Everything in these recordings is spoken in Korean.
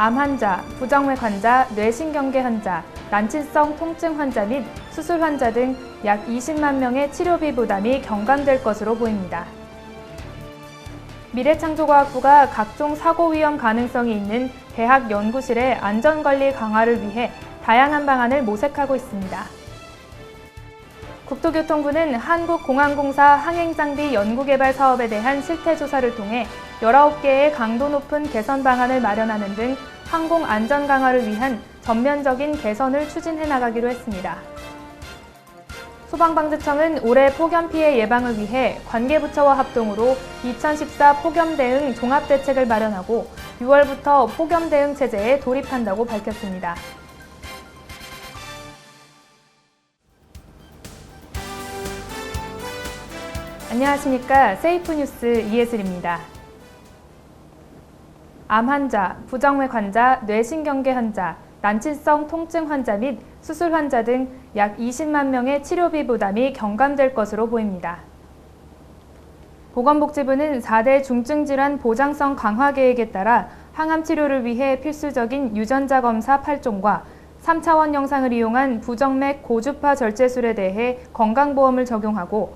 암 환자, 부정맥 환자, 뇌신경계 환자, 난치성 통증 환자 및 수술 환자 등 약 20만 명의 치료비 부담이 경감될 것으로 보입니다. 미래창조과학부가 각종 사고 위험 가능성이 있는 대학 연구실의 안전관리 강화를 위해 다양한 방안을 모색하고 있습니다. 국토교통부는 한국공항공사 항행장비 연구개발 사업에 대한 실태조사를 통해 19개의 강도 높은 개선 방안을 마련하는 등 항공 안전 강화를 위한 전면적인 개선을 추진해 나가기로 했습니다. 소방방재청은 올해 폭염 피해 예방을 위해 관계부처와 합동으로 2014 폭염 대응 종합대책을 마련하고 6월부터 폭염 대응 체제에 돌입한다고 밝혔습니다. 안녕하십니까. 세이프뉴스 이예슬입니다. 암 환자, 부정맥 환자, 뇌신경계 환자, 난치성 통증 환자 및 수술 환자 등 약 20만 명의 치료비 부담이 경감될 것으로 보입니다. 보건복지부는 4대 중증질환 보장성 강화 계획에 따라 항암 치료를 위해 필수적인 유전자 검사 8종과 3차원 영상을 이용한 부정맥 고주파 절제술에 대해 건강보험을 적용하고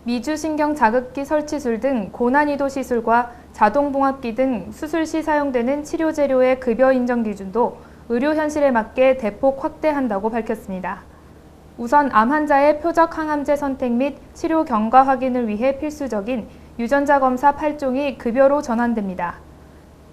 미주신경 자극기 설치술 등 고난이도 시술과 자동봉합기 등 수술 시 사용되는 치료 재료의 급여 인정 기준도 의료 현실에 맞게 대폭 확대한다고 밝혔습니다. 우선 암 환자의 표적 항암제 선택 및 치료 경과 확인을 위해 필수적인 유전자 검사 8종이 급여로 전환됩니다.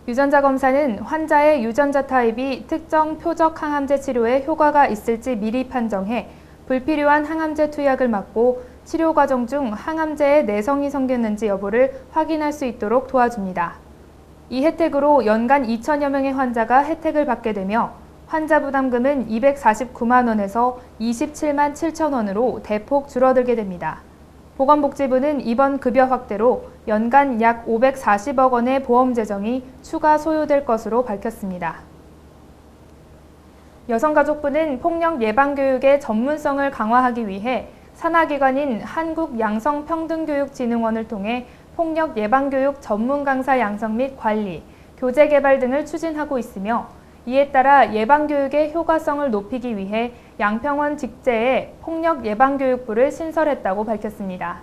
유전자 검사는 환자의 유전자 타입이 특정 표적 항암제 치료에 효과가 있을지 미리 판정해 불필요한 항암제 투약을 막고 치료 과정 중 항암제의 내성이 생겼는지 여부를 확인할 수 있도록 도와줍니다. 이 혜택으로 연간 2천여 명의 환자가 혜택을 받게 되며 환자 부담금은 249만 원에서 27만 7천 원으로 대폭 줄어들게 됩니다. 보건복지부는 이번 급여 확대로 연간 약 540억 원의 보험 재정이 추가 소요될 것으로 밝혔습니다. 여성가족부는 폭력 예방 교육의 전문성을 강화하기 위해 산하기관인 한국양성평등교육진흥원을 통해 폭력 예방교육 전문 강사 양성 및 관리, 교재 개발 등을 추진하고 있으며 이에 따라 예방교육의 효과성을 높이기 위해 양평원 직제에 폭력 예방교육부를 신설했다고 밝혔습니다.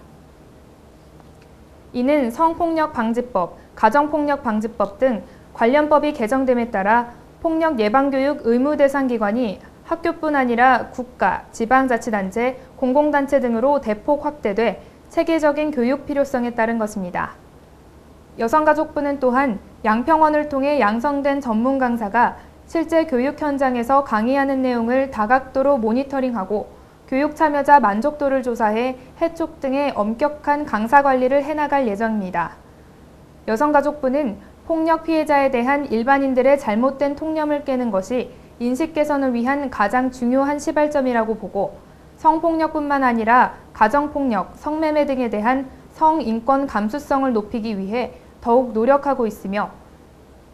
이는 성폭력 방지법, 가정폭력 방지법 등 관련 법이 개정됨에 따라 폭력 예방교육 의무 대상 기관이 학교뿐 아니라 국가, 지방자치단체, 공공단체 등으로 대폭 확대돼 체계적인 교육 필요성에 따른 것입니다. 여성가족부는 또한 양평원을 통해 양성된 전문 강사가 실제 교육 현장에서 강의하는 내용을 다각도로 모니터링하고 교육 참여자 만족도를 조사해 해촉 등의 엄격한 강사 관리를 해나갈 예정입니다. 여성가족부는 폭력 피해자에 대한 일반인들의 잘못된 통념을 깨는 것이 인식 개선을 위한 가장 중요한 시발점이라고 보고 성폭력뿐만 아니라 가정폭력, 성매매 등에 대한 성인권 감수성을 높이기 위해 더욱 노력하고 있으며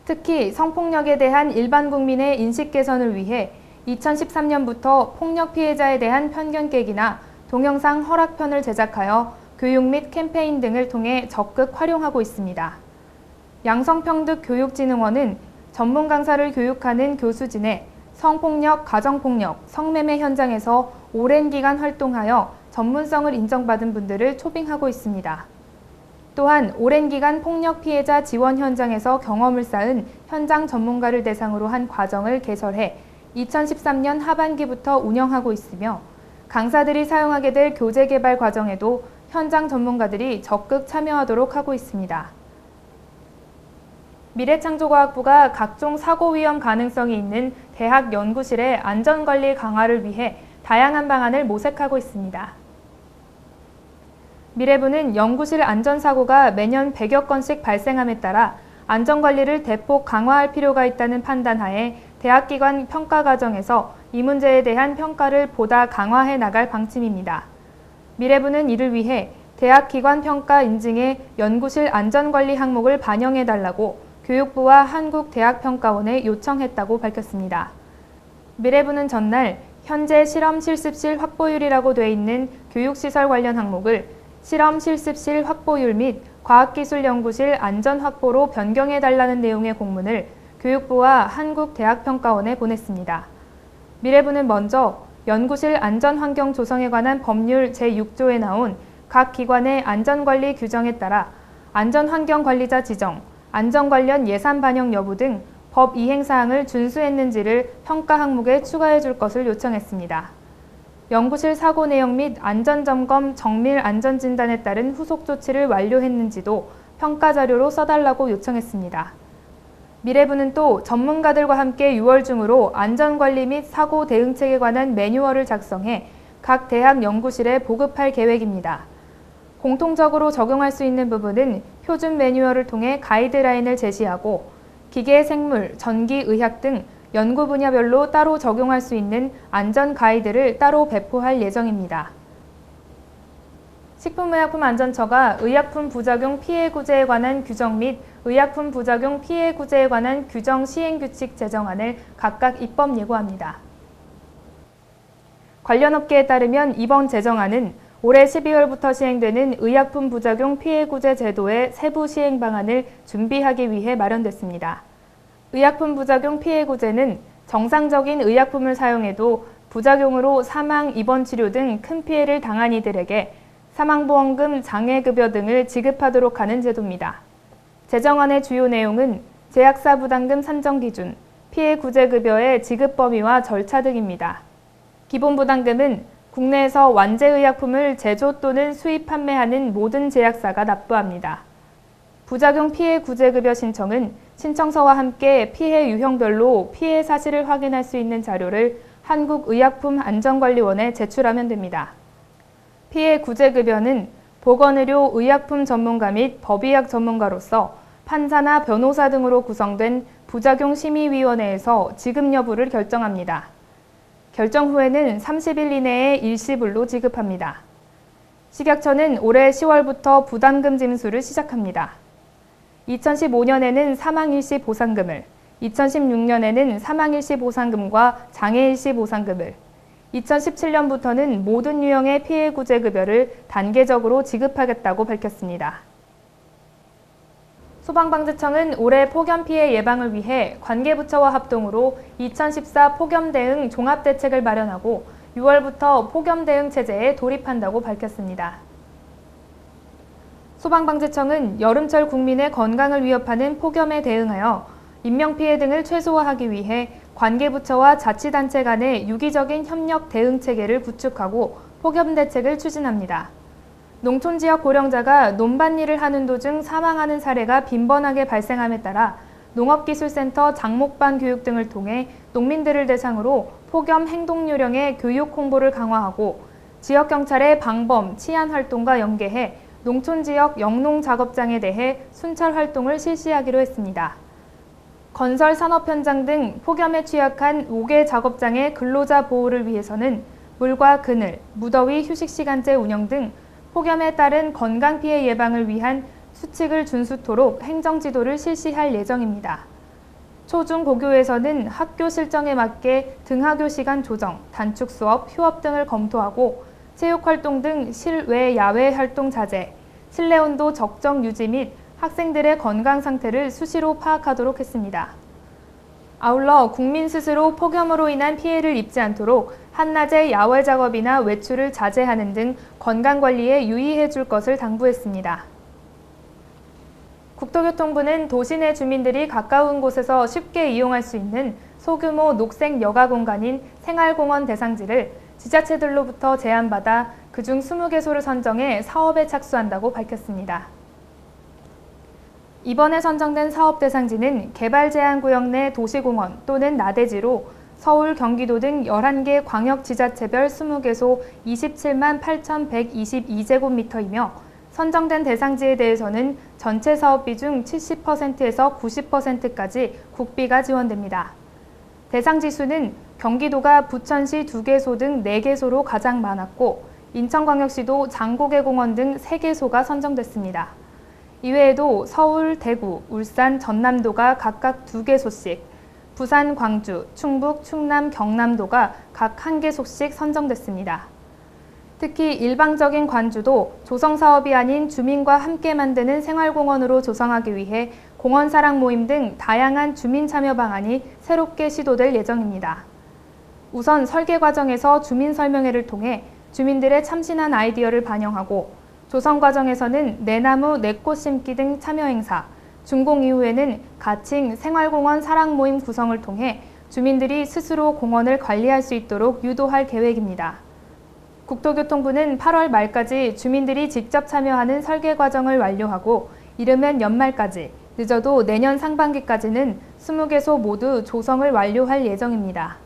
특히 성폭력에 대한 일반 국민의 인식 개선을 위해 2013년부터 폭력 피해자에 대한 편견 깨기나 동영상 허락편을 제작하여 교육 및 캠페인 등을 통해 적극 활용하고 있습니다. 양성평등교육진흥원은 전문 강사를 교육하는 교수진에 성폭력, 가정폭력, 성매매 현장에서 오랜 기간 활동하여 전문성을 인정받은 분들을 초빙하고 있습니다. 또한 오랜 기간 폭력 피해자 지원 현장에서 경험을 쌓은 현장 전문가를 대상으로 한 과정을 개설해 2013년 하반기부터 운영하고 있으며 강사들이 사용하게 될 교재 개발 과정에도 현장 전문가들이 적극 참여하도록 하고 있습니다. 미래창조과학부가 각종 사고 위험 가능성이 있는 대학 연구실의 안전관리 강화를 위해 다양한 방안을 모색하고 있습니다. 미래부는 연구실 안전사고가 매년 100여 건씩 발생함에 따라 안전관리를 대폭 강화할 필요가 있다는 판단하에 대학기관 평가 과정에서 이 문제에 대한 평가를 보다 강화해 나갈 방침입니다. 미래부는 이를 위해 대학기관 평가 인증에 연구실 안전관리 항목을 반영해달라고 교육부와 한국대학평가원에 요청했다고 밝혔습니다. 미래부는 전날 현재 실험실습실 확보율이라고 돼 있는 교육시설 관련 항목을 실험실습실 확보율 및 과학기술연구실 안전확보로 변경해달라는 내용의 공문을 교육부와 한국대학평가원에 보냈습니다. 미래부는 먼저 연구실 안전환경 조성에 관한 법률 제6조에 나온 각 기관의 안전관리 규정에 따라 안전환경관리자 지정, 안전 관련 예산 반영 여부 등 법 이행 사항을 준수했는지를 평가 항목에 추가해 줄 것을 요청했습니다. 연구실 사고 내용 및 안전점검 정밀 안전진단에 따른 후속 조치를 완료했는지도 평가 자료로 써달라고 요청했습니다. 미래부는 또 전문가들과 함께 6월 중으로 안전관리 및 사고 대응책에 관한 매뉴얼을 작성해 각 대학 연구실에 보급할 계획입니다. 공통적으로 적용할 수 있는 부분은 표준 매뉴얼을 통해 가이드라인을 제시하고 기계, 생물, 전기, 의학 등 연구 분야별로 따로 적용할 수 있는 안전 가이드를 따로 배포할 예정입니다. 식품의약품안전처가 의약품 부작용 피해 구제에 관한 규정 및 의약품 부작용 피해 구제에 관한 규정 시행규칙 제정안을 각각 입법 예고합니다. 관련 업계에 따르면 이번 제정안은 올해 12월부터 시행되는 의약품 부작용 피해 구제 제도의 세부 시행 방안을 준비하기 위해 마련됐습니다. 의약품 부작용 피해 구제는 정상적인 의약품을 사용해도 부작용으로 사망, 입원 치료 등 큰 피해를 당한 이들에게 사망보험금, 장애급여 등을 지급하도록 하는 제도입니다. 제정안의 주요 내용은 제약사 부담금 산정 기준, 피해 구제급여의 지급 범위와 절차 등입니다. 기본 부담금은 국내에서 완제의약품을 제조 또는 수입 판매하는 모든 제약사가 납부합니다. 부작용 피해 구제급여 신청은 신청서와 함께 피해 유형별로 피해 사실을 확인할 수 있는 자료를 한국의약품안전관리원에 제출하면 됩니다. 피해 구제급여는 보건의료 의약품 전문가 및 법의학 전문가로서 판사나 변호사 등으로 구성된 부작용심의위원회에서 지급 여부를 결정합니다. 결정 후에는 30일 이내에 일시불로 지급합니다. 식약처는 올해 10월부터 부담금 징수를 시작합니다. 2015년에는 사망일시 보상금을, 2016년에는 사망일시 보상금과 장애일시 보상금을, 2017년부터는 모든 유형의 피해 구제급여를 단계적으로 지급하겠다고 밝혔습니다. 소방방재청은 올해 폭염 피해 예방을 위해 관계부처와 합동으로 2014 폭염 대응 종합대책을 마련하고 6월부터 폭염 대응 체제에 돌입한다고 밝혔습니다. 소방방재청은 여름철 국민의 건강을 위협하는 폭염에 대응하여 인명피해 등을 최소화하기 위해 관계부처와 자치단체 간의 유기적인 협력 대응 체계를 구축하고 폭염 대책을 추진합니다. 농촌지역 고령자가 논밭일을 하는 도중 사망하는 사례가 빈번하게 발생함에 따라 농업기술센터 장목반 교육 등을 통해 농민들을 대상으로 폭염 행동요령의 교육 홍보를 강화하고 지역경찰의 방범, 치안 활동과 연계해 농촌지역 영농작업장에 대해 순찰 활동을 실시하기로 했습니다. 건설 산업 현장 등 폭염에 취약한 5개 작업장의 근로자 보호를 위해서는 물과 그늘, 무더위 휴식시간제 운영 등 폭염에 따른 건강피해 예방을 위한 수칙을 준수토록 행정지도를 실시할 예정입니다. 초중고교에서는 학교 실정에 맞게 등하교 시간 조정, 단축 수업, 휴업 등을 검토하고 체육활동 등 실외 야외 활동 자제, 실내 온도 적정 유지 및 학생들의 건강 상태를 수시로 파악하도록 했습니다. 아울러 국민 스스로 폭염으로 인한 피해를 입지 않도록 한낮에 야외 작업이나 외출을 자제하는 등 건강관리에 유의해 줄 것을 당부했습니다. 국토교통부는 도시 내 주민들이 가까운 곳에서 쉽게 이용할 수 있는 소규모 녹색 여가 공간인 생활공원 대상지를 지자체들로부터 제안받아 그중 20개소를 선정해 사업에 착수한다고 밝혔습니다. 이번에 선정된 사업 대상지는 개발제한구역 내 도시공원 또는 나대지로 서울, 경기도 등 11개 광역지자체별 20개소 27만 8,122제곱미터이며 선정된 대상지에 대해서는 전체 사업비 중 70%에서 90%까지 국비가 지원됩니다. 대상지 수는 경기도가 부천시 2개소 등 4개소로 가장 많았고 인천광역시도 장고개공원 등 3개소가 선정됐습니다. 이외에도 서울, 대구, 울산, 전남도가 각각 2개소씩, 부산, 광주, 충북, 충남, 경남도가 각 1개소씩 선정됐습니다. 특히 일방적인 관주도 조성사업이 아닌 주민과 함께 만드는 생활공원으로 조성하기 위해 공원 사랑 모임 등 다양한 주민 참여 방안이 새롭게 시도될 예정입니다. 우선 설계 과정에서 주민 설명회를 통해 주민들의 참신한 아이디어를 반영하고 조성 과정에서는 내나무, 내꽃 심기 등 참여 행사, 준공 이후에는 가칭 생활공원 사랑 모임 구성을 통해 주민들이 스스로 공원을 관리할 수 있도록 유도할 계획입니다. 국토교통부는 8월 말까지 주민들이 직접 참여하는 설계 과정을 완료하고 이르면 연말까지, 늦어도 내년 상반기까지는 20개소 모두 조성을 완료할 예정입니다.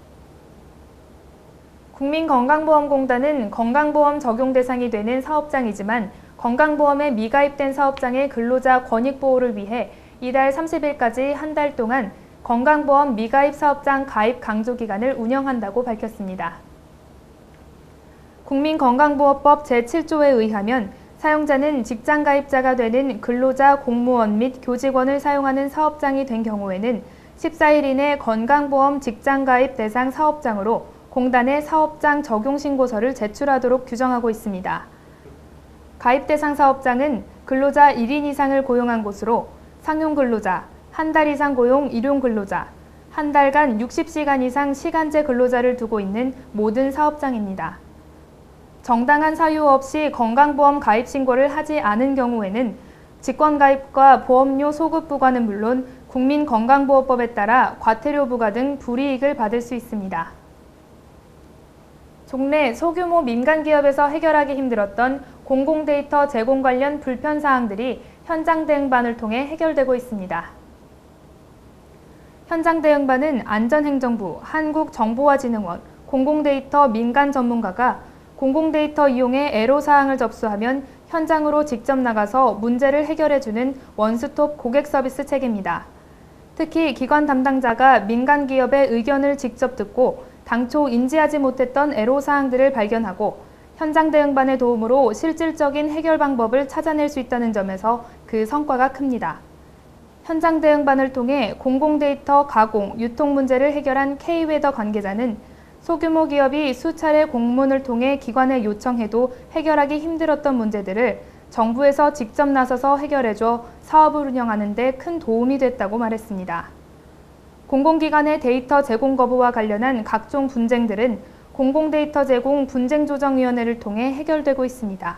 국민건강보험공단은 건강보험 적용 대상이 되는 사업장이지만 건강보험에 미가입된 사업장의 근로자 권익보호를 위해 이달 30일까지 한 달 동안 건강보험 미가입 사업장 가입 강조기간을 운영한다고 밝혔습니다. 국민건강보호법 제7조에 의하면 사용자는 직장가입자가 되는 근로자, 공무원 및 교직원을 사용하는 사업장이 된 경우에는 14일 이내 건강보험 직장가입 대상 사업장으로 공단에 사업장 적용신고서를 제출하도록 규정하고 있습니다. 가입 대상 사업장은 근로자 1인 이상을 고용한 곳으로 상용근로자, 한 달 이상 고용 일용근로자, 한 달간 60시간 이상 시간제 근로자를 두고 있는 모든 사업장입니다. 정당한 사유 없이 건강보험 가입 신고를 하지 않은 경우에는 직권가입과 보험료 소급 부과는 물론 국민건강보호법에 따라 과태료 부과 등 불이익을 받을 수 있습니다. 종래 소규모 민간기업에서 해결하기 힘들었던 공공데이터 제공 관련 불편사항들이 현장대응반을 통해 해결되고 있습니다. 현장대응반은 안전행정부, 한국정보화진흥원, 공공데이터 민간 전문가가 공공데이터 이용에 애로사항을 접수하면 현장으로 직접 나가서 문제를 해결해주는 원스톱 고객 서비스 체계입니다. 특히 기관 담당자가 민간 기업의 의견을 직접 듣고 당초 인지하지 못했던 애로사항들을 발견하고 현장 대응반의 도움으로 실질적인 해결 방법을 찾아낼 수 있다는 점에서 그 성과가 큽니다. 현장 대응반을 통해 공공데이터 가공, 유통 문제를 해결한 K웨더 관계자는 소규모 기업이 수차례 공문을 통해 기관에 요청해도 해결하기 힘들었던 문제들을 정부에서 직접 나서서 해결해줘 사업을 운영하는 데 큰 도움이 됐다고 말했습니다. 공공기관의 데이터 제공 거부와 관련한 각종 분쟁들은 공공데이터 제공 분쟁조정위원회를 통해 해결되고 있습니다.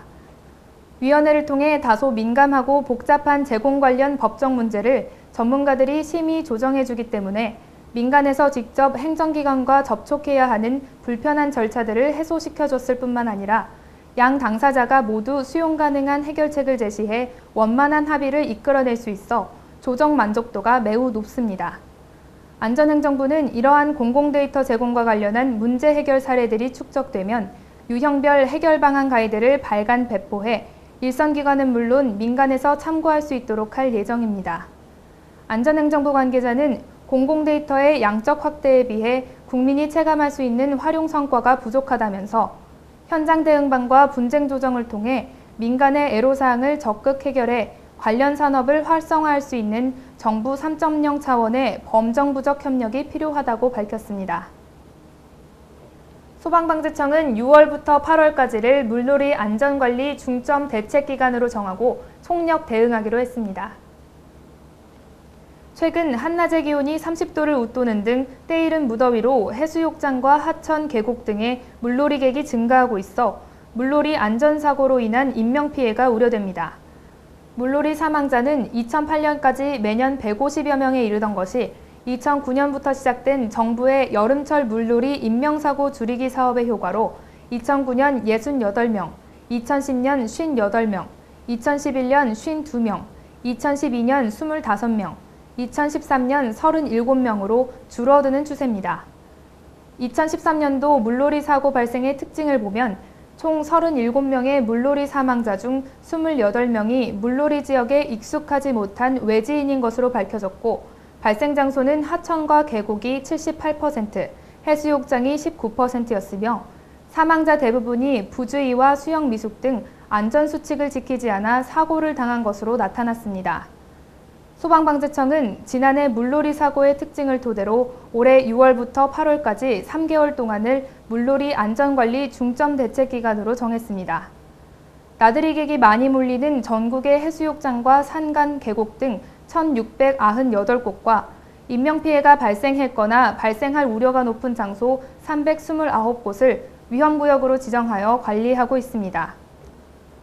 위원회를 통해 다소 민감하고 복잡한 제공 관련 법적 문제를 전문가들이 심의 조정해주기 때문에 민간에서 직접 행정기관과 접촉해야 하는 불편한 절차들을 해소시켜줬을 뿐만 아니라 양 당사자가 모두 수용 가능한 해결책을 제시해 원만한 합의를 이끌어낼 수 있어 조정 만족도가 매우 높습니다. 안전행정부는 이러한 공공데이터 제공과 관련한 문제 해결 사례들이 축적되면 유형별 해결 방안 가이드를 발간 배포해 일선기관은 물론 민간에서 참고할 수 있도록 할 예정입니다. 안전행정부 관계자는 공공데이터의 양적 확대에 비해 국민이 체감할 수 있는 활용 성과가 부족하다면서 현장 대응반과 분쟁 조정을 통해 민간의 애로사항을 적극 해결해 관련 산업을 활성화할 수 있는 정부 3.0 차원의 범정부적 협력이 필요하다고 밝혔습니다. 소방방재청은 6월부터 8월까지를 물놀이 안전관리 중점 대책기간으로 정하고 총력 대응하기로 했습니다. 최근 한낮의 기온이 30도를 웃도는 등 때이른 무더위로 해수욕장과 하천, 계곡 등의 물놀이객이 증가하고 있어 물놀이 안전사고로 인한 인명피해가 우려됩니다. 물놀이 사망자는 2008년까지 매년 150여 명에 이르던 것이 2009년부터 시작된 정부의 여름철 물놀이 인명사고 줄이기 사업의 효과로 2009년 68명, 2010년 58명, 2011년 52명, 2012년 25명, 2013년 37명으로 줄어드는 추세입니다. 2013년도 물놀이 사고 발생의 특징을 보면 총 37명의 물놀이 사망자 중 28명이 물놀이 지역에 익숙하지 못한 외지인인 것으로 밝혀졌고 발생 장소는 하천과 계곡이 78%, 해수욕장이 19%였으며 사망자 대부분이 부주의와 수영 미숙 등 안전수칙을 지키지 않아 사고를 당한 것으로 나타났습니다. 소방방재청은 지난해 물놀이 사고의 특징을 토대로 올해 6월부터 8월까지 3개월 동안을 물놀이 안전관리 중점 대책기간으로 정했습니다. 나들이객이 많이 몰리는 전국의 해수욕장과 산간, 계곡 등 1,698곳과 인명피해가 발생했거나 발생할 우려가 높은 장소 329곳을 위험구역으로 지정하여 관리하고 있습니다.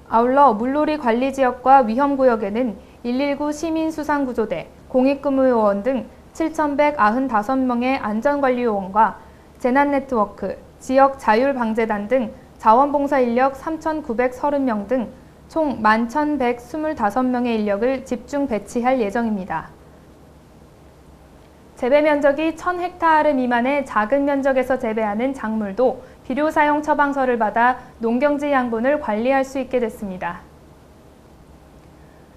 아울러 물놀이 관리지역과 위험구역에는 119 시민수상구조대, 공익근무요원 등 7,195명의 안전관리요원과 재난네트워크, 지역자율방재단 등 자원봉사 인력 3,930명 등 총 11,125명의 인력을 집중 배치할 예정입니다. 재배 면적이 1,000헥타르 미만의 작은 면적에서 재배하는 작물도 비료사용 처방서를 받아 농경지 양분을 관리할 수 있게 됐습니다.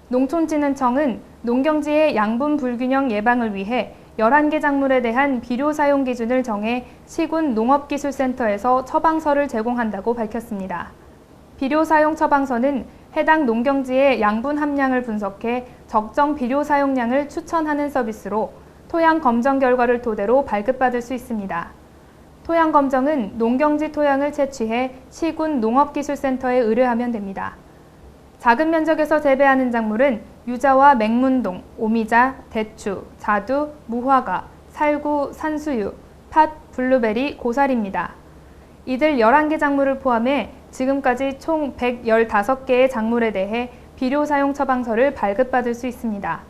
농촌진흥청은 농경지의 양분 불균형 예방을 위해 11개 작물에 대한 비료 사용 기준을 정해 시군 농업기술센터에서 처방서를 제공한다고 밝혔습니다. 비료 사용 처방서는 해당 농경지의 양분 함량을 분석해 적정 비료 사용량을 추천하는 서비스로 토양 검정 결과를 토대로 발급받을 수 있습니다. 토양 검정은 농경지 토양을 채취해 시군 농업기술센터에 의뢰하면 됩니다. 작은 면적에서 재배하는 작물은 유자와 맹문동, 오미자, 대추, 자두, 무화과, 살구, 산수유, 팥, 블루베리, 고사리입니다. 이들 11개 작물을 포함해 지금까지 총 115개의 작물에 대해 비료 사용 처방서를 발급받을 수 있습니다.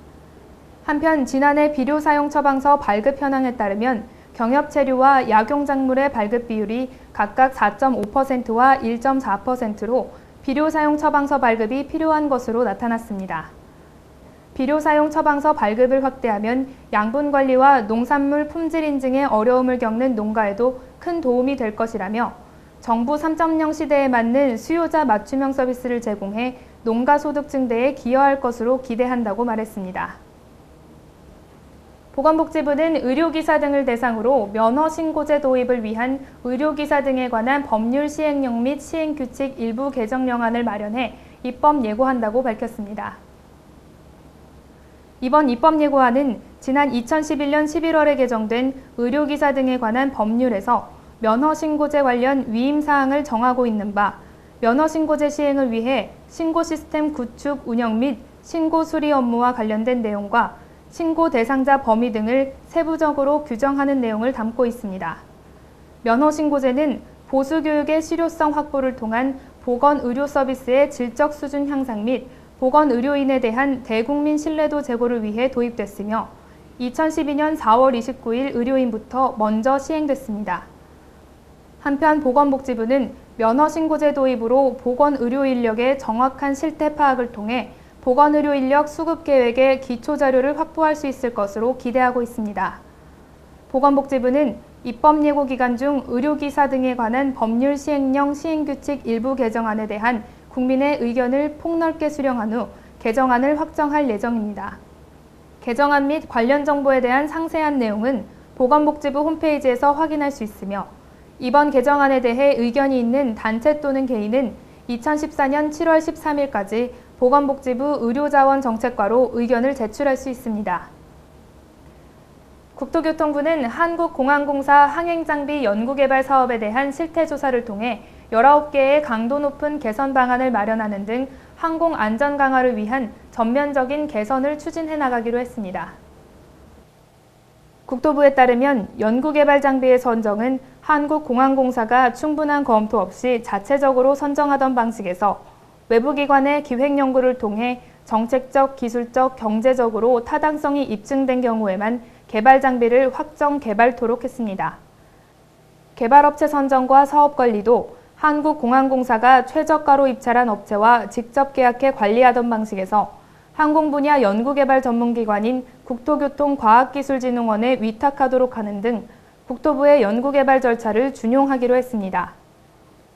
한편 지난해 비료 사용 처방서 발급 현황에 따르면 경협체류와 약용작물의 발급 비율이 각각 4.5%와 1.4%로 비료 사용 처방서 발급이 필요한 것으로 나타났습니다. 비료 사용 처방서 발급을 확대하면 양분 관리와 농산물 품질 인증에 어려움을 겪는 농가에도 큰 도움이 될 것이라며 정부 3.0 시대에 맞는 수요자 맞춤형 서비스를 제공해 농가 소득 증대에 기여할 것으로 기대한다고 말했습니다. 보건복지부는 의료기사 등을 대상으로 면허신고제 도입을 위한 의료기사 등에 관한 법률 시행령 및 시행규칙 일부 개정령안을 마련해 입법 예고한다고 밝혔습니다. 이번 입법 예고안은 지난 2011년 11월에 개정된 의료기사 등에 관한 법률에서 면허신고제 관련 위임사항을 정하고 있는 바 면허신고제 시행을 위해 신고 시스템 구축 운영 및 신고 수리 업무와 관련된 내용과 신고 대상자 범위 등을 세부적으로 규정하는 내용을 담고 있습니다. 면허신고제는 보수교육의 실효성 확보를 통한 보건의료 서비스의 질적 수준 향상 및 보건의료인에 대한 대국민 신뢰도 제고를 위해 도입됐으며 2012년 4월 29일 의료인부터 먼저 시행됐습니다. 한편 보건복지부는 면허신고제 도입으로 보건의료 인력의 정확한 실태 파악을 통해 보건의료 인력 수급 계획의 기초자료를 확보할 수 있을 것으로 기대하고 있습니다. 보건복지부는 입법 예고 기간 중 의료기사 등에 관한 법률 시행령 시행규칙 일부 개정안에 대한 국민의 의견을 폭넓게 수렴한 후 개정안을 확정할 예정입니다. 개정안 및 관련 정보에 대한 상세한 내용은 보건복지부 홈페이지에서 확인할 수 있으며 이번 개정안에 대해 의견이 있는 단체 또는 개인은 2014년 7월 13일까지 보건복지부 의료자원정책과로 의견을 제출할 수 있습니다. 국토교통부는 한국공항공사 항행장비 연구개발 사업에 대한 실태조사를 통해 19개의 강도 높은 개선 방안을 마련하는 등 항공 안전 강화를 위한 전면적인 개선을 추진해 나가기로 했습니다. 국토부에 따르면 연구개발 장비의 선정은 한국공항공사가 충분한 검토 없이 자체적으로 선정하던 방식에서 외부기관의 기획연구를 통해 정책적, 기술적, 경제적으로 타당성이 입증된 경우에만 개발 장비를 확정 개발토록 했습니다. 개발업체 선정과 사업관리도 한국공항공사가 최저가로 입찰한 업체와 직접 계약해 관리하던 방식에서 항공 분야 연구개발 전문기관인 국토교통과학기술진흥원에 위탁하도록 하는 등 국토부의 연구개발 절차를 준용하기로 했습니다.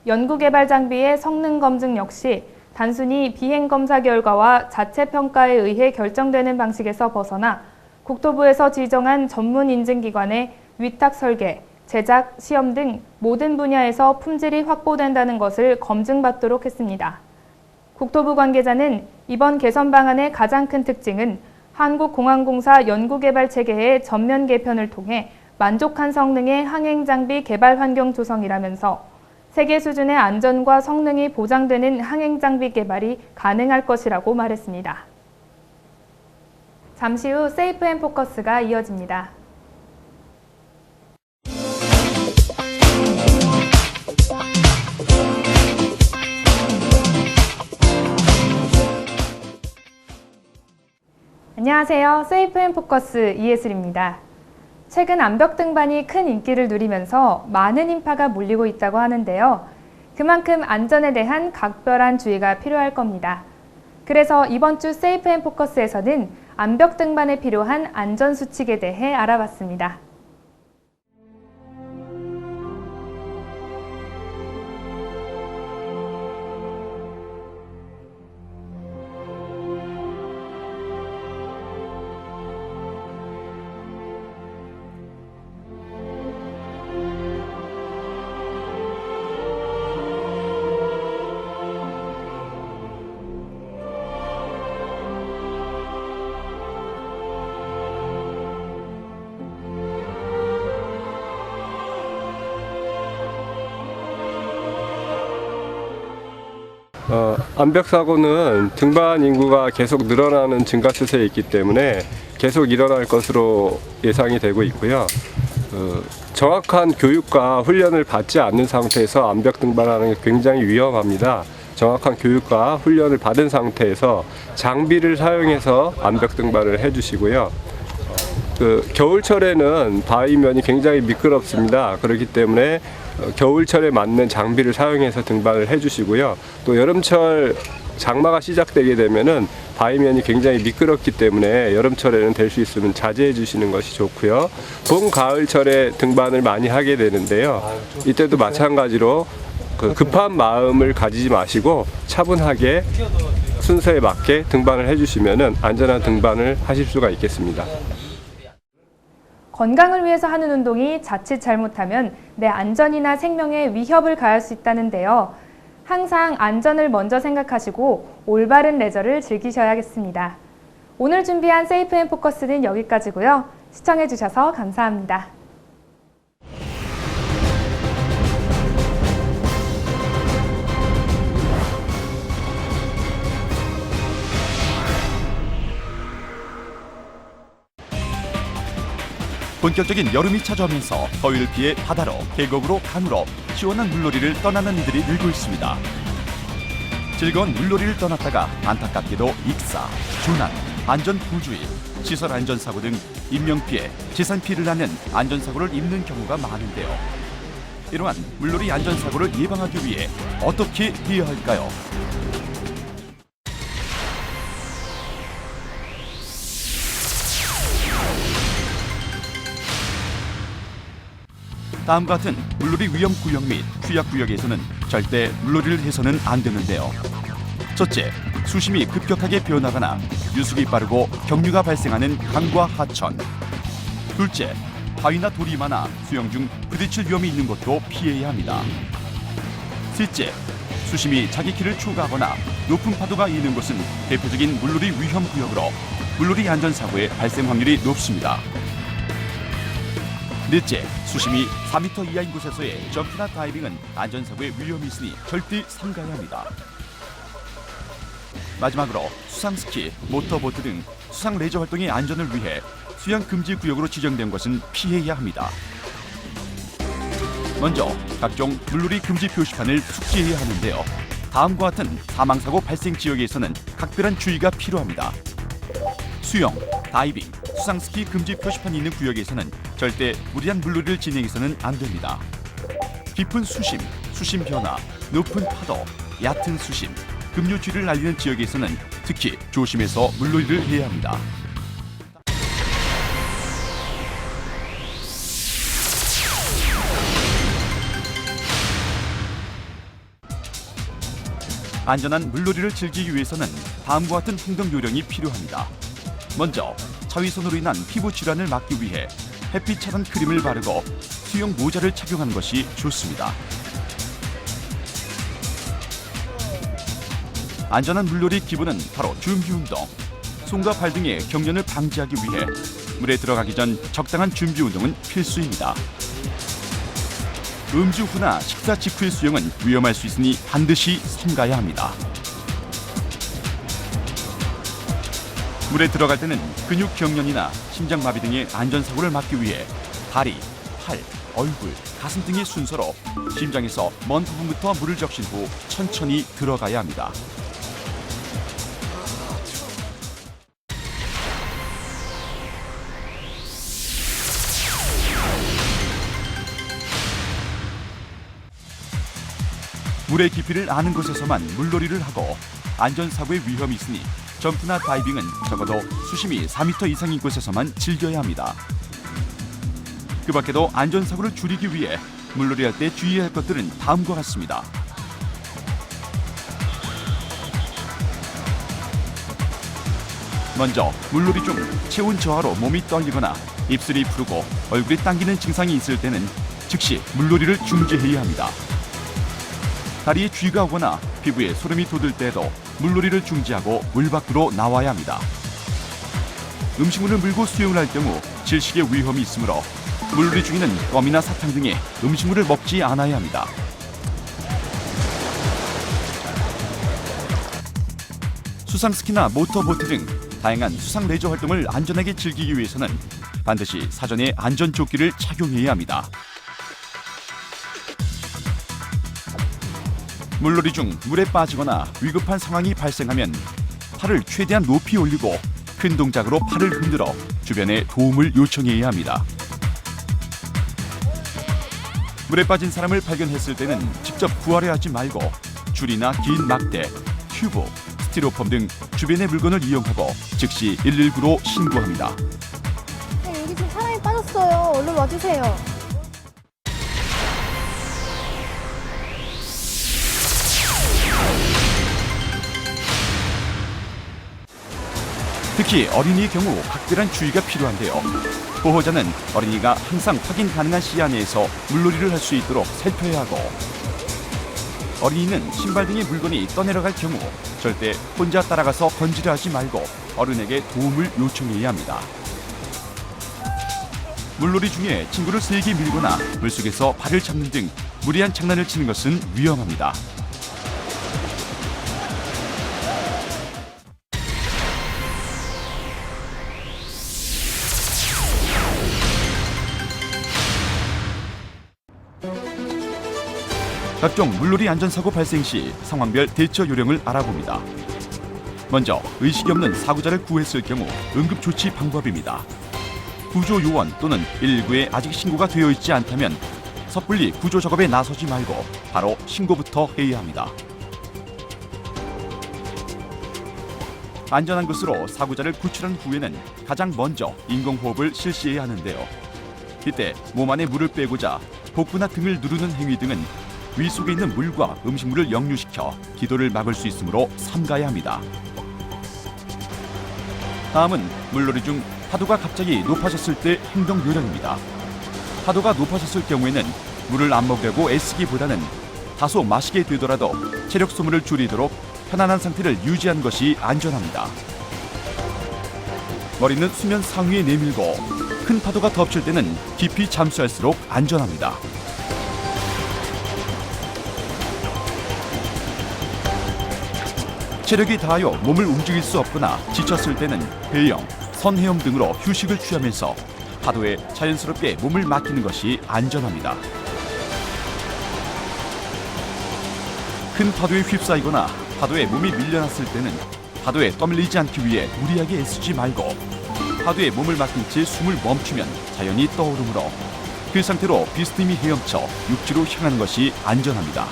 연구개발 장비의 성능 검증 역시 단순히 비행검사 결과와 자체 평가에 의해 결정되는 방식에서 벗어나 국토부에서 지정한 전문 인증기관의 위탁 설계, 제작, 시험 등 모든 분야에서 품질이 확보된다는 것을 검증받도록 했습니다. 국토부 관계자는 이번 개선 방안의 가장 큰 특징은 한국공항공사 연구개발 체계의 전면 개편을 통해 만족한 성능의 항행장비 개발 환경 조성이라면서 세계 수준의 안전과 성능이 보장되는 항행장비 개발이 가능할 것이라고 말했습니다. 잠시 후 세이프 앤 포커스가 이어집니다. 안녕하세요. 세이프 앤 포커스 이예슬입니다. 최근 암벽 등반이 큰 인기를 누리면서 많은 인파가 몰리고 있다고 하는데요. 그만큼 안전에 대한 각별한 주의가 필요할 겁니다. 그래서 이번 주 세이프 앤 포커스에서는 암벽 등반에 필요한 안전수칙에 대해 알아봤습니다. 암벽 사고는 등반 인구가 계속 늘어나는 증가 추세에 있기 때문에 계속 일어날 것으로 예상이 되고 있고요. 정확한 교육과 훈련을 받지 않는 상태에서 암벽 등반하는 게 굉장히 위험합니다. 정확한 교육과 훈련을 받은 상태에서 장비를 사용해서 암벽 등반을 해주시고요. 겨울철에는 바위면이 굉장히 미끄럽습니다. 그렇기 때문에 겨울철에 맞는 장비를 사용해서 등반을 해주시고요. 또 여름철 장마가 시작되게 되면은 바위면이 굉장히 미끄럽기 때문에 여름철에는 될 수 있으면 자제해 주시는 것이 좋고요. 봄, 가을철에 등반을 많이 하게 되는데요. 이때도 마찬가지로 급한 마음을 가지지 마시고 차분하게 순서에 맞게 등반을 해주시면은 안전한 등반을 하실 수가 있겠습니다. 건강을 위해서 하는 운동이 자칫 잘못하면 내 안전이나 생명에 위협을 가할 수 있다는데요. 항상 안전을 먼저 생각하시고 올바른 레저를 즐기셔야겠습니다. 오늘 준비한 세이프 앤 포커스는 여기까지고요. 시청해주셔서 감사합니다. 본격적인 여름이 찾아오면서 더위를 피해 바다로, 계곡으로, 강으로 시원한 물놀이를 떠나는 이들이 늘고 있습니다. 즐거운 물놀이를 떠났다가 안타깝게도 익사, 조난, 안전부주의, 시설 안전사고 등 인명피해, 재산피해를 낳는 안전사고를 입는 경우가 많은데요. 이러한 물놀이 안전사고를 예방하기 위해 어떻게 해야 할까요? 다음과 같은 물놀이 위험구역 및 취약구역에서는 절대 물놀이를 해서는 안 되는데요. 첫째, 수심이 급격하게 변하거나 유속이 빠르고 경류가 발생하는 강과 하천. 둘째, 바위나 돌이 많아 수영 중 부딪힐 위험이 있는 곳도 피해야 합니다. 셋째, 수심이 자기 키를 초과하거나 높은 파도가 있는 곳은 대표적인 물놀이 위험구역으로 물놀이 안전사고의 발생 확률이 높습니다. 넷째, 수심이 4m 이하인 곳에서의 점프나 다이빙은 안전사고의 위험이 있으니 절대 삼가야 합니다. 마지막으로 수상스키, 모터보트 등 수상 레저 활동의 안전을 위해 수영 금지 구역으로 지정된 곳은 피해야 합니다. 먼저 각종 물놀이 금지 표시판을 숙지해야 하는데요. 다음과 같은 사망사고 발생 지역에서는 각별한 주의가 필요합니다. 수영, 다이빙, 수상스키 금지 표시판이 있는 구역에서는 절대 무리한 물놀이를 진행해서는 안 됩니다. 깊은 수심, 수심 변화, 높은 파도, 얕은 수심, 급류주의를 알리는 지역에서는 특히 조심해서 물놀이를 해야 합니다. 안전한 물놀이를 즐기기 위해서는 다음과 같은 행동 요령이 필요합니다. 먼저 자외선으로 인한 피부 질환을 막기 위해 햇빛 차단 크림을 바르고 수영 모자를 착용하는 것이 좋습니다. 안전한 물놀이 기본은 바로 준비 운동. 손과 발 등의 경련을 방지하기 위해 물에 들어가기 전 적당한 준비 운동은 필수입니다. 음주 후나 식사 직후의 수영은 위험할 수 있으니 반드시 삼가야 합니다. 물에 들어갈 때는 근육 경련이나 심장마비 등의 안전사고를 막기 위해 다리, 팔, 얼굴, 가슴 등의 순서로 심장에서 먼 부분부터 물을 적신 후 천천히 들어가야 합니다. 물의 깊이를 아는 곳에서만 물놀이를 하고 안전사고의 위험이 있으니 점프나 다이빙은 적어도 수심이 4m 이상인 곳에서만 즐겨야 합니다. 그 밖에도 안전사고를 줄이기 위해 물놀이할 때 주의해야 할 것들은 다음과 같습니다. 먼저 물놀이 중 체온 저하로 몸이 떨리거나 입술이 푸르고 얼굴이 당기는 증상이 있을 때는 즉시 물놀이를 중지해야 합니다. 다리에 쥐가 오거나 피부에 소름이 돋을 때에도 물놀이를 중지하고 물 밖으로 나와야 합니다. 음식물을 물고 수영을 할 경우 질식의 위험이 있으므로 물놀이 중에는 껌이나 사탕 등의 음식물을 먹지 않아야 합니다. 수상스키나 모터보트 등 다양한 수상 레저 활동을 안전하게 즐기기 위해서는 반드시 사전에 안전조끼를 착용해야 합니다. 물놀이 중 물에 빠지거나 위급한 상황이 발생하면 팔을 최대한 높이 올리고 큰 동작으로 팔을 흔들어 주변에 도움을 요청해야 합니다. 물에 빠진 사람을 발견했을 때는 직접 구하려 하지 말고 줄이나 긴 막대, 튜브, 스티로폼 등 주변의 물건을 이용하고 즉시 119로 신고합니다. 네, 여기 지금 사람이 빠졌어요. 얼른 와주세요. 특히 어린이의 경우 각별한 주의가 필요한데요. 보호자는 어린이가 항상 확인 가능한 시야 내에서 물놀이를 할 수 있도록 살펴야 하고, 어린이는 신발 등의 물건이 떠내려갈 경우 절대 혼자 따라가서 건지려 하지 말고 어른에게 도움을 요청해야 합니다. 물놀이 중에 친구를 세게 밀거나 물속에서 발을 잡는 등 무리한 장난을 치는 것은 위험합니다. 각종 물놀이 안전사고 발생 시 상황별 대처 요령을 알아봅니다. 먼저 의식이 없는 사고자를 구했을 경우 응급조치 방법입니다. 구조요원 또는 119에 아직 신고가 되어 있지 않다면 섣불리 구조 작업에 나서지 말고 바로 신고부터 해야 합니다. 안전한 곳으로 사고자를 구출한 후에는 가장 먼저 인공호흡을 실시해야 하는데요. 이때 몸 안에 물을 빼고자 복부나 등을 누르는 행위 등은 위 속에 있는 물과 음식물을 역류시켜 기도를 막을 수 있으므로 삼가야 합니다. 다음은 물놀이 중 파도가 갑자기 높아졌을 때 행동 요령입니다. 파도가 높아졌을 경우에는 물을 안 먹으려고 애쓰기보다는 다소 마시게 되더라도 체력 소모를 줄이도록 편안한 상태를 유지하는 것이 안전합니다. 머리는 수면 상위에 내밀고 큰 파도가 덮칠 때는 깊이 잠수할수록 안전합니다. 체력이 다하여 몸을 움직일 수 없거나 지쳤을 때는 배영, 선헤엄 등으로 휴식을 취하면서 파도에 자연스럽게 몸을 맡기는 것이 안전합니다. 큰 파도에 휩싸이거나 파도에 몸이 밀려났을 때는 파도에 떠밀리지 않기 위해 무리하게 애쓰지 말고 파도에 몸을 맡긴 채 숨을 멈추면 자연히 떠오르므로 그 상태로 비스듬히 헤엄쳐 육지로 향하는 것이 안전합니다.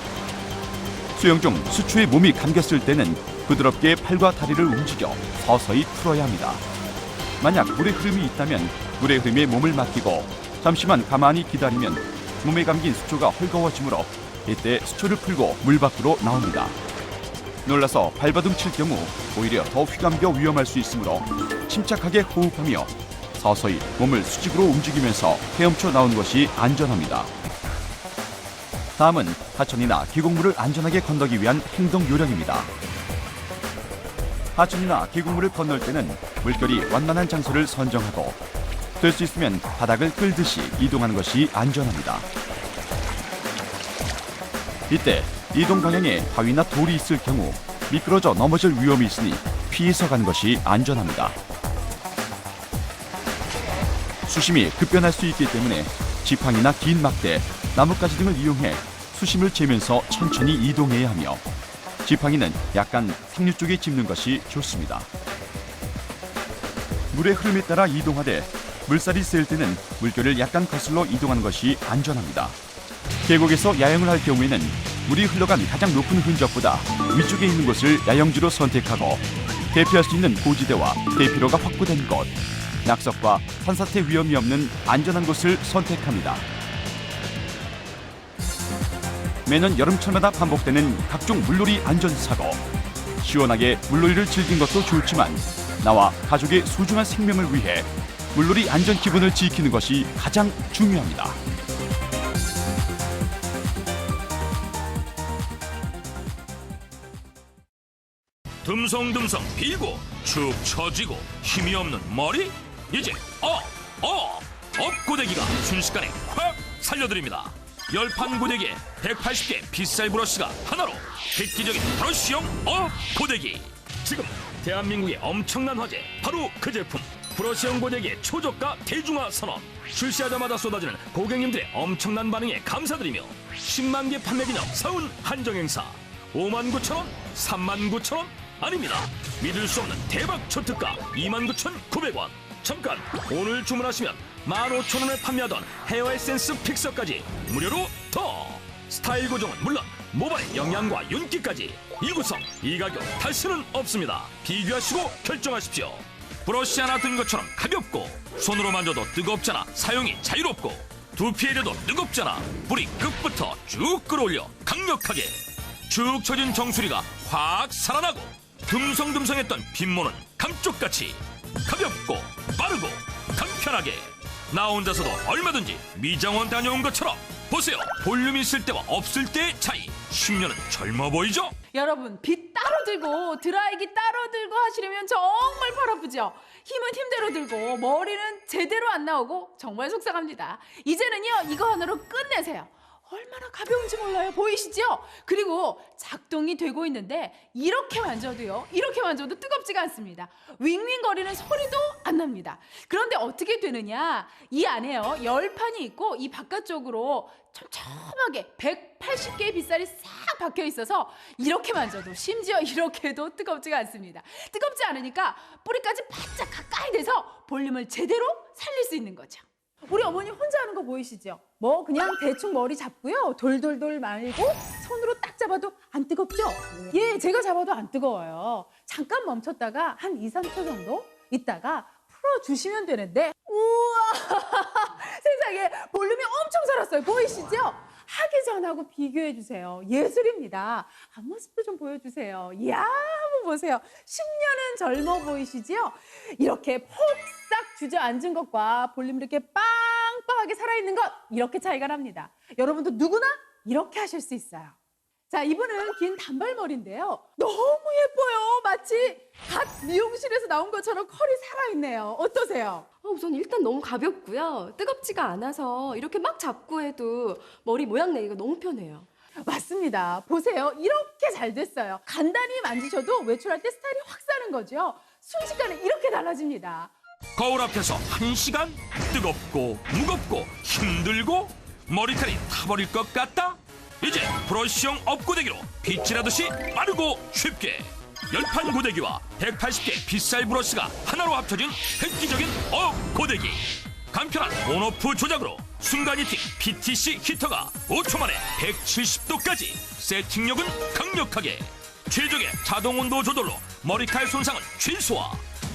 수영 중 수초에 몸이 감겼을 때는 부드럽게 팔과 다리를 움직여 서서히 풀어야 합니다. 만약 물의 흐름이 있다면 물의 흐름에 몸을 맡기고 잠시만 가만히 기다리면 몸에 감긴 수초가 헐거워지므로 이때 수초를 풀고 물 밖으로 나옵니다. 놀라서 발버둥 칠 경우 오히려 더 휘감겨 위험할 수 있으므로 침착하게 호흡하며 서서히 몸을 수직으로 움직이면서 헤엄쳐 나오는 것이 안전합니다. 다음은 하천이나 계곡물을 안전하게 건너기 위한 행동 요령입니다. 하천이나 계곡물을 건널 때는 물결이 완만한 장소를 선정하고 될 수 있으면 바닥을 끌듯이 이동하는 것이 안전합니다. 이때 이동 방향에 바위나 돌이 있을 경우 미끄러져 넘어질 위험이 있으니 피해서 가는 것이 안전합니다. 수심이 급변할 수 있기 때문에 지팡이나 긴 막대, 나뭇가지 등을 이용해 수심을 재면서 천천히 이동해야 하며 지팡이는 약간 상류 쪽에 짚는 것이 좋습니다. 물의 흐름에 따라 이동하되 물살이 셀 때는 물결을 약간 거슬러 이동하는 것이 안전합니다. 계곡에서 야영을 할 경우에는 물이 흘러간 가장 높은 흔적보다 위쪽에 있는 곳을 야영지로 선택하고 대피할 수 있는 고지대와 대피로가 확보된 곳, 낙석과 산사태 위험이 없는 안전한 곳을 선택합니다. 매년 여름철마다 반복되는 각종 물놀이 안전사고. 시원하게 물놀이를 즐긴 것도 좋지만 나와 가족의 소중한 생명을 위해 물놀이 안전 기본을 지키는 것이 가장 중요합니다. 듬성듬성 빌고 축 처지고 힘이 없는 머리? 이제 업고데기가 순식간에 확 살려드립니다. 열판 고데기에 180개 빗살 브러쉬가 하나로 획기적인 브러쉬형 업고데기. 지금 대한민국의 엄청난 화제 바로 그 제품. 브러쉬형 고데기의 초저가 대중화 선언. 출시하자마자 쏟아지는 고객님들의 엄청난 반응에 감사드리며 10만 개 판매 기념 사은 한정 행사 59,000원, 39,000원 아닙니다. 믿을 수 없는 대박 초특가 29,900원. 잠깐, 오늘 주문하시면 15,000원에 판매하던 헤어 에센스 픽서까지 무료로 더. 스타일 고정은 물론 모발의 영양과 윤기까지 이 구성 이 가격 다시는 없습니다. 비교하시고 결정하십시오. 브러쉬 하나 든 것처럼 가볍고 손으로 만져도 뜨겁잖아. 사용이 자유롭고 두피에 대도 뜨겁잖아. 뿌리 끝부터 쭉 끌어올려 강력하게 쭉 처진 정수리가 확 살아나고 듬성듬성했던 빗모는 감쪽같이 가볍고 빠르고 간편하게 나 혼자서도 얼마든지 미장원 다녀온 것처럼 보세요. 볼륨 있을 때와 없을 때의 차이. 10년은 젊어 보이죠? 여러분, 빗 따로 들고 드라이기 따로 들고 하시려면 정말 팔 아프죠? 힘은 힘대로 들고 머리는 제대로 안 나오고 정말 속상합니다. 이제는요, 이거 하나로 끝내세요. 얼마나 가벼운지 몰라요. 보이시죠? 그리고 작동이 되고 있는데 이렇게 만져도 뜨겁지가 않습니다. 윙윙거리는 소리도 안 납니다. 그런데 어떻게 되느냐? 이 안에요, 열판이 있고 이 바깥쪽으로 촘촘하게 180개의 빗살이 싹 박혀 있어서 이렇게 만져도, 심지어 이렇게도 뜨겁지가 않습니다. 뜨겁지 않으니까 뿌리까지 바짝 가까이 대서 볼륨을 제대로 살릴 수 있는 거죠. 우리 어머니 혼자 하는 거 보이시죠? 뭐 그냥 대충 머리 잡고요, 돌돌돌 말고 손으로 딱 잡아도 안 뜨겁죠? 예, 제가 잡아도 안 뜨거워요. 잠깐 멈췄다가 한 2, 3초 정도 있다가 풀어주시면 되는데, 우와 세상에 볼륨이 엄청 살았어요. 보이시죠? 하기 전하고 비교해 주세요. 예술입니다. 앞모습도 좀 보여주세요. 이야, 한번 보세요. 10년은 젊어 보이시지요? 이렇게 폭싹 주저앉은 것과 볼륨 이렇게 빵빵하게 살아있는 것, 이렇게 차이가 납니다. 여러분도 누구나 이렇게 하실 수 있어요. 자, 이분은 긴 단발머리인데요. 너무 예뻐요. 마치 갓 미용실에서 나온 것처럼 컬이 살아있네요. 어떠세요? 우선 일단 너무 가볍고요. 뜨겁지가 않아서 이렇게 막 잡고 해도 머리 모양 내기가 너무 편해요. 맞습니다. 보세요. 이렇게 잘 됐어요. 간단히 만지셔도 외출할 때 스타일이 확 사는 거죠. 순식간에 이렇게 달라집니다. 거울 앞에서 1시간 뜨겁고 무겁고 힘들고 머리털이 타버릴 것 같다? 이제 브러쉬형 업고데기로 빗질하듯이 빠르고 쉽게 열판 고데기와 180개 빗살 브러쉬가 하나로 합쳐진 획기적인 업고데기. 간편한 온오프 조작으로 순간 히팅 PTC 히터가 5초 만에 170도까지, 세팅력은 강력하게, 최적의 자동 온도 조절로 머리칼 손상은 최소화.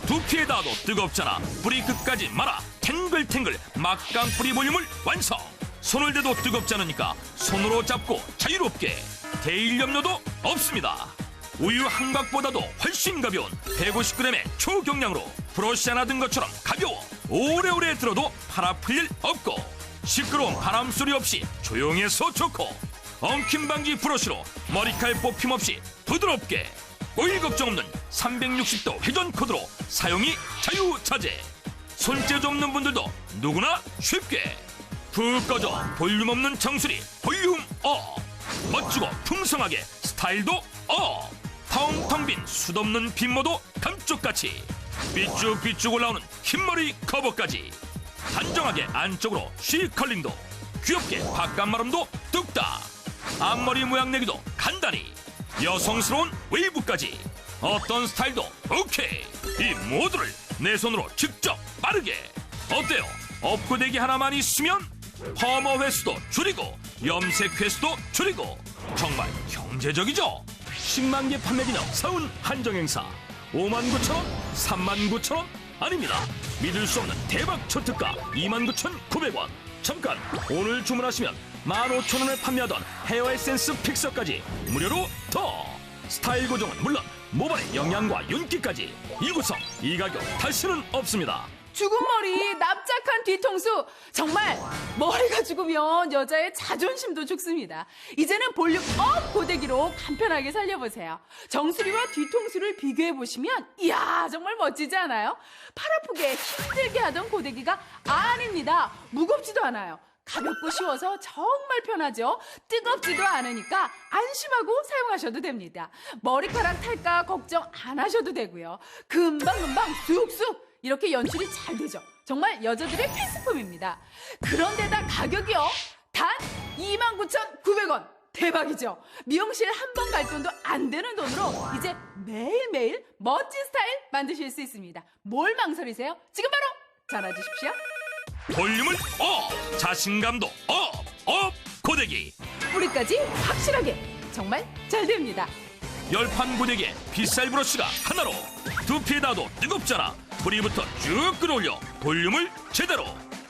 두피에 닿아도 뜨겁잖아. 뿌리 끝까지 말아 탱글탱글 막강 뿌리 볼륨을 완성. 손을 대도 뜨겁지 않으니까 손으로 잡고 자유롭게, 데일 염료도 없습니다. 우유 한 각보다도 훨씬 가벼운 150g의 초경량으로 브러쉬 하나 든 것처럼 가벼워 오래오래 들어도 팔 아플 일 없고, 시끄러운 바람 소리 없이 조용해서 좋고, 엉킴 방지 브러쉬로 머리칼 뽑힘 없이 부드럽게, 오일 걱정 없는 360도 회전 코드로 사용이 자유자재. 손재주 없는 분들도 누구나 쉽게. 푹 꺼져 볼륨 없는 정수리 볼륨 업. 멋지고 풍성하게 스타일도 업. 텅텅 빈 숱 없는 빗모도 감쪽같이, 삐쭉삐쭉 올라오는 흰머리 커버까지. 단정하게 안쪽으로 C컬링도, 귀엽게 바깥마름도 뚝딱, 앞머리 모양 내기도 간단히, 여성스러운 웨이브까지 어떤 스타일도 오케이. 이 모두를 내 손으로 직접 빠르게. 어때요? 업고데기 하나만 있으면 퍼머 횟수도 줄이고 염색 횟수도 줄이고 정말 경제적이죠. 10만 개 판매 기념 사은 한정 행사 59,000원, 39,000원 아닙니다. 믿을 수 없는 대박 초특가 29,900원. 잠깐, 오늘 주문하시면 15,000원에 판매하던 헤어 에센스 픽서까지 무료로 더. 스타일 고정은 물론 모발의 영양과 윤기까지 이 구성 이 가격 다시는 없습니다. 죽은 머리, 납작한 뒤통수. 정말 머리가 죽으면 여자의 자존심도 죽습니다. 이제는 볼륨 업 고데기로 간편하게 살려보세요. 정수리와 뒤통수를 비교해보시면 이야, 정말 멋지지 않아요? 팔 아프게 힘들게 하던 고데기가 아닙니다. 무겁지도 않아요. 가볍고 쉬워서 정말 편하죠. 뜨겁지도 않으니까 안심하고 사용하셔도 됩니다. 머리카락 탈까 걱정 안 하셔도 되고요. 금방금방 쑥쑥 이렇게 연출이 잘 되죠. 정말 여자들의 필수품입니다. 그런데다 가격이요, 단 29,900원. 대박이죠. 미용실 한 번 갈 돈도 안 되는 돈으로 이제 매일매일 멋진 스타일 만드실 수 있습니다. 뭘 망설이세요? 지금 바로 전화 주십시오. 볼륨을 업, 자신감도 업 고데기. 뿌리까지 확실하게 정말 잘 됩니다. 열판 고데기에 빗살 브러쉬가 하나로 두피에 닿아도 뜨겁잖아. 뿌리부터 쭉 끌어올려 볼륨을 제대로.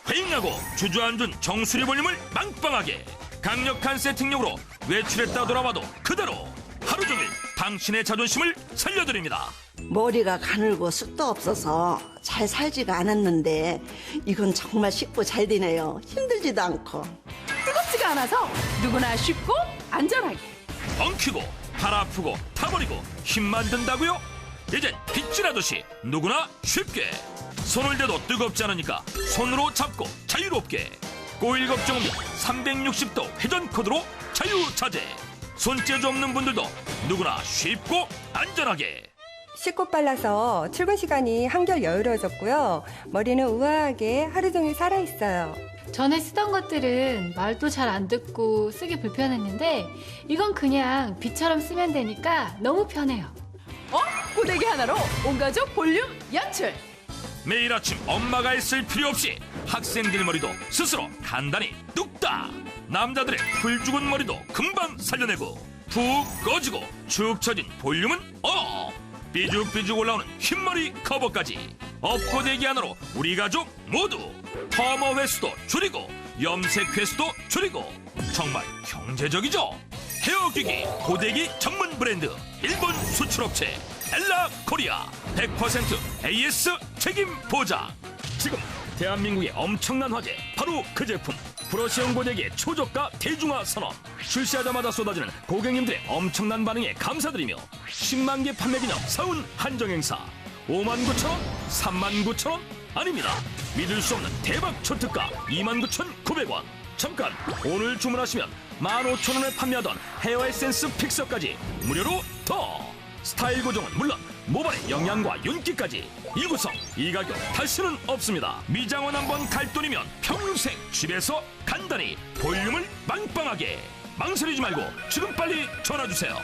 휑하고 주저앉은 정수리 볼륨을 빵빵하게. 강력한 세팅력으로 외출했다 돌아와도 그대로. 하루 종일 당신의 자존심을 살려드립니다. 머리가 가늘고 숱도 없어서 잘 살지가 않았는데 이건 정말 쉽고 잘 되네요. 힘들지도 않고. 뜨겁지가 않아서 누구나 쉽고 안전하게. 엉키고 팔 아프고 타버리고 힘만 든다고요? 이젠 빗질하듯이 누구나 쉽게. 손을 대도 뜨겁지 않으니까 손으로 잡고 자유롭게. 꼬일 걱정 없는 360도 회전 코드로 자유자재. 손재주 없는 분들도 누구나 쉽고 안전하게. 쉽고 빨라서 출근 시간이 한결 여유로워졌고요. 머리는 우아하게 하루 종일 살아있어요. 전에 쓰던 것들은 말도 잘 안 듣고 쓰기 불편했는데 이건 그냥 비처럼 쓰면 되니까 너무 편해요. 고데기 하나로 온 가족 볼륨 연출. 매일 아침 엄마가 있을 필요 없이 학생들 머리도 스스로 간단히 뚝딱. 남자들의 풀 죽은 머리도 금방 살려내고 푹 꺼지고 축 처진 볼륨은 삐죽삐죽 올라오는 흰머리 커버까지 업고데기 하나로 우리 가족 모두 퍼머 횟수도 줄이고 염색 횟수도 줄이고 정말 경제적이죠. 헤어기기 고데기 전문 브랜드 일본 수출업체 엘라 코리아 100% AS 책임 보장. 지금 대한민국의 엄청난 화제 바로 그 제품. 브러쉬형 고데기의 초저가 대중화 선언. 출시하자마자 쏟아지는 고객님들의 엄청난 반응에 감사드리며 10만 개 판매 기념 사은 한정 행사 59,000원, 39,000원 아닙니다. 믿을 수 없는 대박 초특가 29,900원. 잠깐, 오늘 주문하시면 15,000원에 판매하던 헤어 에센스 픽서까지 무료로 더. 스타일 고정은 물론 모발의 영양과 윤기까지 이 구성 이 가격 다시는 없습니다. 미장원 한번 갈 돈이면 평생 집에서 간단히 볼륨을 빵빵하게. 망설이지 말고 지금 빨리 전화 주세요.